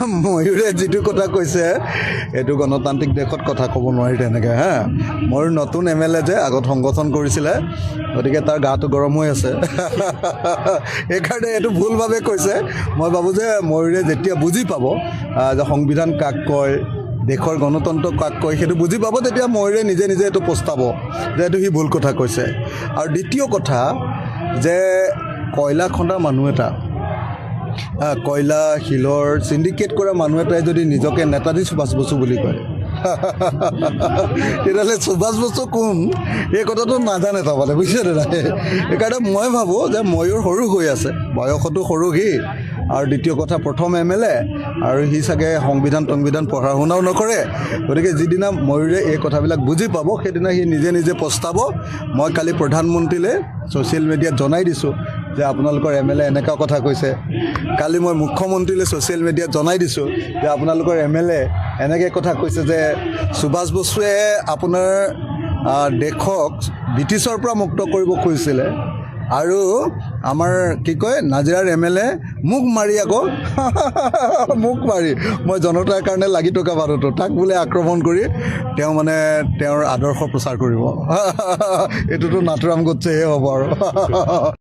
ময়ূৰে যিটো কথা কৈছে এইটো গণতান্ত্ৰিক দেশত কথা ক'ব নোৱাৰি তেনেকৈ হা ময়ূৰ নতুন MLA যে আগত সংগঠন কৰিছিলে গতিকে তাৰ গাটো গৰম হৈ আছে সেইকাৰণে এইটো ভুলভাৱে কৈছে মই ভাবোঁ যে ময়ূৰে যেতিয়া বুজি পাব যে সংবিধান কাক কয় দেশৰ গণতন্ত্ৰ কাক কয় সেইটো বুজি পাব তেতিয়া ময়ূৰে নিজে নিজে এইটো পস্তাব যে এইটো সি ভুল কথা কৈছে আৰু দ্বিতীয় কথা যে কয়লা খন্দা মানুহ এটা কয়লা শিলৰ চিণ্ডিকেট কৰা মানুহ এটাই যদি নিজকে নেতাজী সুভাষ বসু বুলি কয় তেতিয়াহ'লে সুভাষ বসু কোন এই কথাটো নাজানে তাৰমানে বুজিছেনে নাই সেইকাৰণে মই ভাবোঁ যে ময়ূৰ সৰু হৈ আছে বয়সতো সৰু সি আৰু দ্বিতীয় কথা প্ৰথম MLA আৰু সি চাগে সংবিধান পঢ়া শুনাও নকৰে গতিকে যিদিনা ময়ূৰে এই কথাবিলাক বুজি পাব সেইদিনা সি নিজে নিজে পস্তাব মই কালি প্ৰধানমন্ত্ৰীলৈ ছ'চিয়েল মিডিয়াত জনাই দিছোঁ যে আপোনালোকৰ MLA এনেকুৱা কথা কৈছে কালি মই মুখ্যমন্ত্ৰীলৈ ছ'চিয়েল মিডিয়াত জনাই দিছোঁ যে আপোনালোকৰ MLA এনেকৈ কথা কৈছে যে সুভাষ বসুৱে আপোনাৰ দেশক ব্ৰিটিছৰ পৰা মুক্ত কৰিব খুজিছিলে আৰু আমাৰ কি কয় নাজিৰাৰ MLA মোক মাৰি আকৌ মোক মাৰি মই জনতাৰ কাৰণে লাগি থকা মানুহটো তাক বোলে আক্ৰমণ কৰি তেওঁ মানে তেওঁৰ আদৰ্শ প্ৰচাৰ কৰিব এইটোতো নাথুৰাম গডছেহে হ'ব আৰু